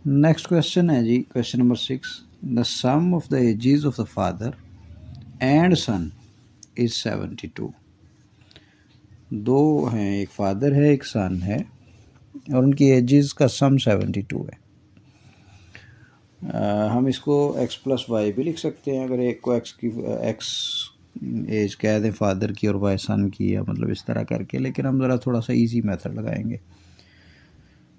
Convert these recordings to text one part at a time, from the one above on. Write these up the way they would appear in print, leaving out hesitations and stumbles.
Next question है जी, question number 6। The sum of the ages of the father and son is 72। दो हैं, एक फादर है एक सन है, और उनकी एजेस का सम 72 है। हम इसको x प्लस वाई भी लिख सकते हैं, अगर एक को x की x एज कह दें फादर की और y सन की, या मतलब इस तरह करके, लेकिन हम ज़रा थोड़ा सा इजी मेथड लगाएंगे।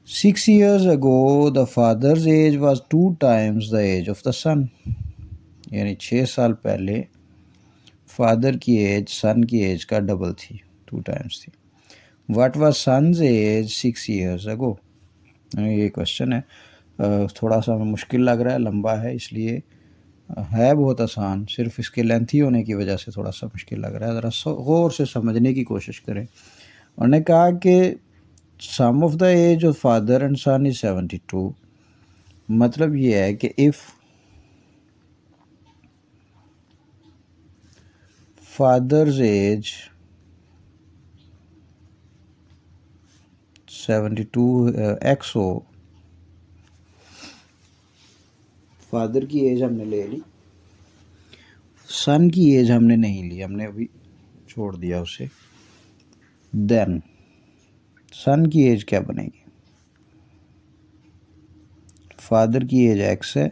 6 years ago the father's age was 2 times the age of the son, यानी 6 साल पहले फादर की एज सन की एज का डबल थी, 2 टाइम्स थी। What was sons age 6 years ago? ये क्वेश्चन है, थोड़ा सा मुश्किल लग रहा है, लंबा है, इसलिए है बहुत आसान, सिर्फ इसके लेंथी होने की वजह से थोड़ा सा मुश्किल लग रहा है। ज़रा गौर से समझने की कोशिश करें। उन्होंने कहा कि sum of the age of father and son is 72। मतलब ये है कि इफ़ फादर्स एज 72 एक्स हो, फादर की एज हमने ले ली, सन की एज हमने नहीं ली, हमने अभी छोड़ दिया उसे, देन सन की एज क्या बनेगी? फादर की एज एक्स है,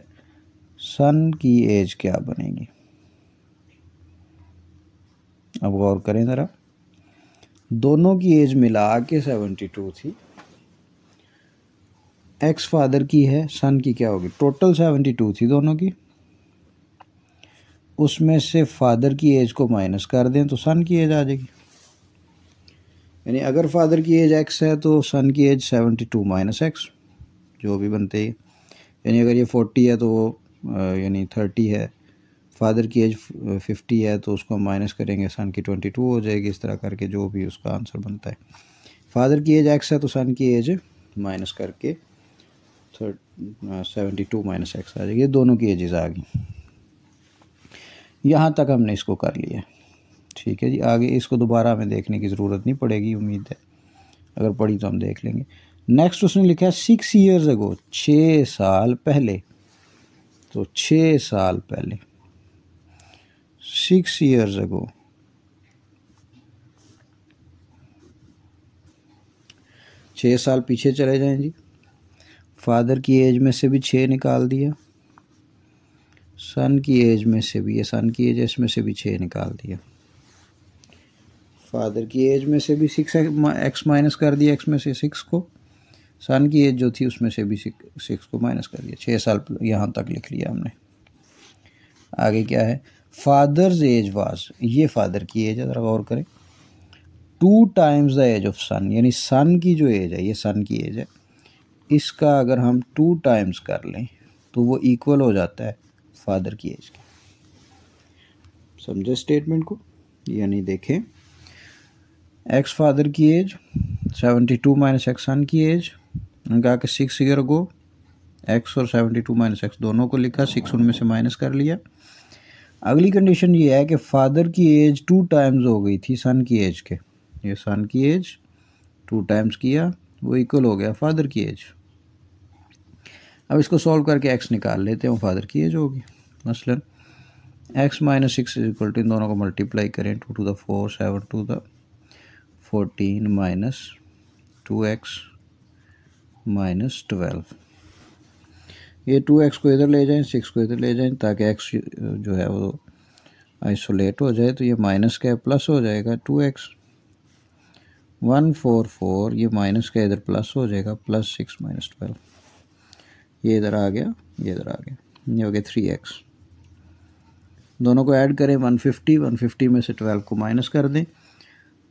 सन की एज क्या बनेगी? अब गौर करें ज़रा, दोनों की एज मिला के 72 थी, एक्स फादर की है, सन की क्या होगी? टोटल 72 थी दोनों की, उसमें से फादर की एज को माइनस कर दें तो सन की एज आ जाएगी। यानी अगर फादर की एज एक्स है तो सन की एज 72 माइनस एक्स, जो भी बनते हैं। यानी अगर ये 40 है तो यानी 30 है, फादर की एज 50 है तो उसको माइनस करेंगे, सन की 22 हो जाएगी। इस तरह करके जो भी उसका आंसर बनता है, फादर की एज एक्स है तो सन की एज माइनस करके 72 माइनस एक्स आ जाएगी। दोनों की एजेस आ गई। यहाँ तक हमने इसको कर लिया, ठीक है जी। आगे इसको दोबारा हमें देखने की ज़रूरत नहीं पड़ेगी, उम्मीद है, अगर पढ़ी तो हम देख लेंगे। नेक्स्ट उसने लिखा है 6 years ago, 6 साल पहले। तो 6 साल पहले, 6 years ago, 6 साल पीछे चले जाएं जी। फादर की एज में से भी 6 निकाल दिया, सन की एज में से भी, ये सन की एज इसमें से भी 6 निकाल दिया, फादर की एज में से भी 6 एक्स माइनस कर दिया, एक्स में से 6 को, सन की एज जो थी उसमें से भी 6 को माइनस कर दिया। 6 साल यहाँ तक लिख लिया हमने। आगे क्या है? फादर्स एज वाज, ये फादर की एज है, ज़रा गौर करें, 2 टाइम्स द एज ऑफ सन, यानी सन की जो एज है, ये सन की एज है, इसका अगर हम 2 टाइम्स कर लें तो वो इक्वल हो जाता है फादर की एज के। समझे स्टेटमेंट को? यानी देखें, एक्स फादर की एज 72 माइनस एक्स सन की एज, कहा कि 6 ईयर गो, एक्स और 72 माइनस एक्स दोनों को लिखा, 6 उनमें से माइनस कर लिया। अगली कंडीशन ये है कि फादर की एज 2 टाइम्स हो गई थी सन की एज के, ये सन की एज 2 टाइम्स किया, वो इक्वल हो गया फादर की एज। अब इसको सॉल्व करके एक्स निकाल लेते हैं, वो फादर की एज होगी। मसलन x minus 6 is equal to, इन दोनों को मल्टीप्लाई करें, 2 to the 4, 7 to the 14 minus 2x minus 12। ये 2x को इधर ले जाएं, 6 को इधर ले जाएं, ताकि x जो है वो आइसोलेट हो जाए, तो ये माइनस का प्लस हो जाएगा 2x, 144, ये माइनस का इधर प्लस हो जाएगा, प्लस 6 माइनस 12, ये इधर आ गया, ये इधर आ गया, ये हो गया 3x। दोनों को ऐड करें, 150, 150 में से 12 को माइनस कर दें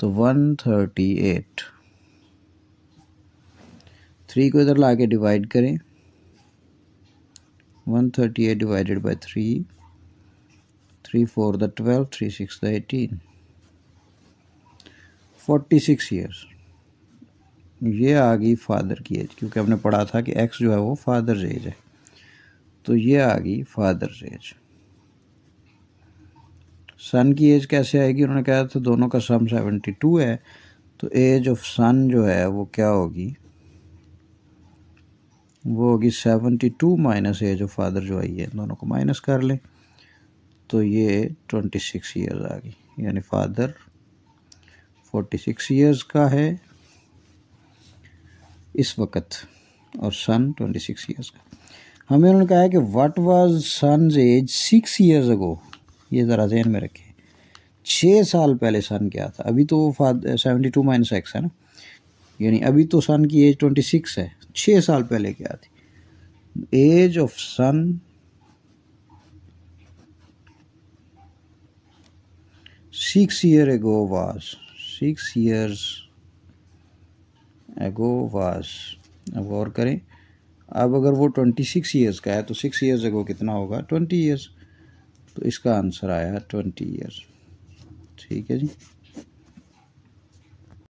तो 138, 3 को इधर ला के डिवाइड करें, 138 divided by 3, 3 4 the 12, 3 6 the 18, 46 years. ये आ गई फादर की एज, क्योंकि हमने पढ़ा था कि एक्स जो है वो फादर्स एज है, तो ये आ गई फादर्स एज। सन की एज कैसे आएगी? उन्होंने कहा था दोनों का सम 72 है, तो एज ऑफ सन जो है वो क्या होगी? वो होगी 72 माइनस एज ऑफ फादर जो आई है, दोनों को माइनस कर लें तो ये 26 ईयर्स आ गई, यानी फादर 46 ईयर्स का है इस वक्त और सन 26 ईयर्स का। हमें उन्होंने कहा है कि what was sons age 6 years ago, ये ज़रा जहन में रखें, 6 साल पहले सन क्या था। अभी तो वो 72 माइनस एक्स है ना, यानी अभी तो सन की एज 26 है, 6 साल पहले क्या थी। Age of son 6 years ago was 6 years ago was। अब गौर करें, अब अगर वो 26 ईयर्स का है तो 6 ईयर्स अगो कितना होगा, 20 ईयर्स। तो इसका आंसर आया 20 ईयर्स। ठीक है जी।